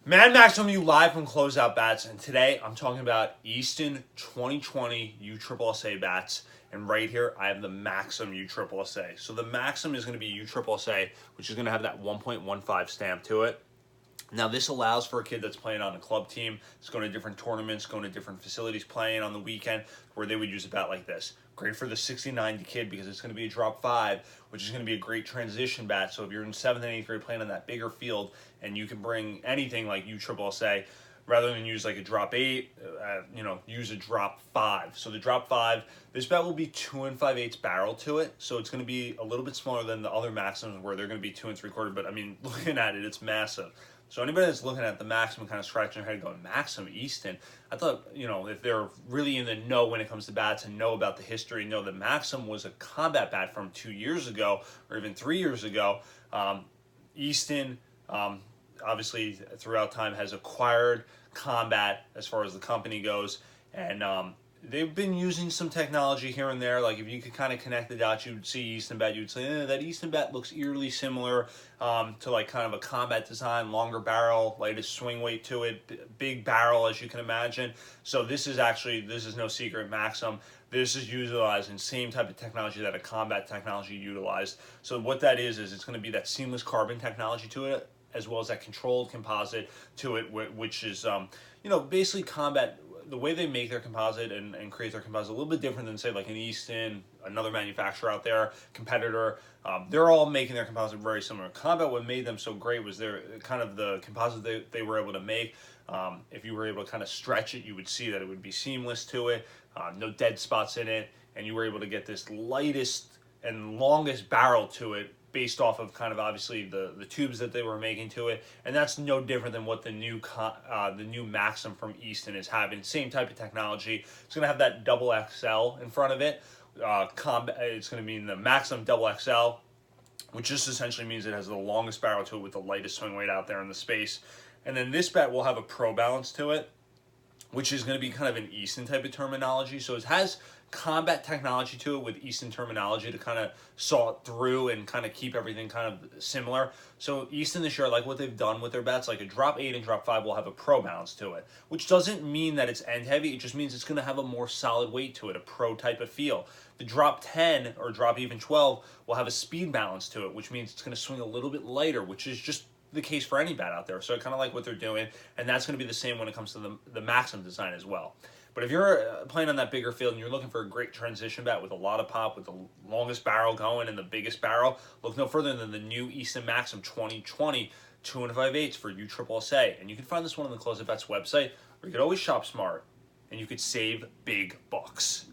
Mad Maxum, you live from Closeout Bats, and today I'm talking about Easton 2020 USSSA bats, and right here I have the Maxum USSSA. So the Maxum is going to be USSSA, which is going to have that 1.15 stamp to it. Now this allows for a kid that's playing on a club team, that's going to different tournaments, going to different facilities, playing on the weekend, where they would use a bat like this. Great for the 60-90 kid because it's going to be a drop 5, which is going to be a great transition bat. So if you're in 7th and 8th grade playing on that bigger field and you can bring anything like USSSA, rather than use like a drop 8, use a drop 5. So the drop 5, this bat will be 2 5/8 barrel to it. So it's going to be a little bit smaller than the other Maxims where they're going to be 2 3/4. But I mean, looking at it, it's massive. So anybody that's looking at the Maxum kind of scratching their head going, Maxum, Easton, I thought, if they're really in the know when it comes to bats and know about the history, know that Maxum was a combat bat from 2 years ago or even 3 years ago. Easton, obviously throughout time has acquired combat as far as the company goes, and they've been using some technology here and there. Like if you could kind of connect the dots, you'd see Easton bat, you'd say that Easton bat looks eerily similar to like kind of a combat design, longer barrel, lightest swing weight to it, big barrel as you can imagine. So this is no secret, Maxum. This is utilizing same type of technology that a combat technology utilized. So what that is it's going to be that seamless carbon technology to it, as well as that controlled composite to it, which is basically combat. The way they make their composite and create their composite a little bit different than say like an Easton, another manufacturer out there, competitor. They're all making their composite very similar. Combat, what made them so great was their kind of the composite they were able to make. If you were able to kind of stretch it, you would see that it would be seamless to it, no dead spots in it, and you were able to get this lightest and longest barrel to it, based off of kind of obviously the tubes that they were making to it, and that's no different than what the new Maxum from Easton is having. Same type of technology. It's going to have that double XL in front of it. It's going to be in the Maxum double XL, which just essentially means it has the longest barrel to it with the lightest swing weight out there in the space. And then this bat will have a pro balance to it, which is going to be kind of an Easton type of terminology. So it has combat technology to it with Easton terminology to kind of saw it through and kind of keep everything kind of similar. So Easton this year, like what they've done with their bats, like a drop 8 and drop 5 will have a pro balance to it, which doesn't mean that it's end heavy. It just means it's going to have a more solid weight to it, a pro type of feel. The drop 10 or drop even 12 will have a speed balance to it, which means it's going to swing a little bit lighter, which is just the case for any bat out there. So I kind of like what they're doing, and that's going to be the same when it comes to the Maxum design as well. But if you're playing on that bigger field and you're looking for a great transition bat with a lot of pop, with the longest barrel going and the biggest barrel, look no further than the new Easton Maxum 2020 2 5/8 for USSSA. And you can find this one on the Closeout Bats website, or you could always shop smart and you could save big bucks.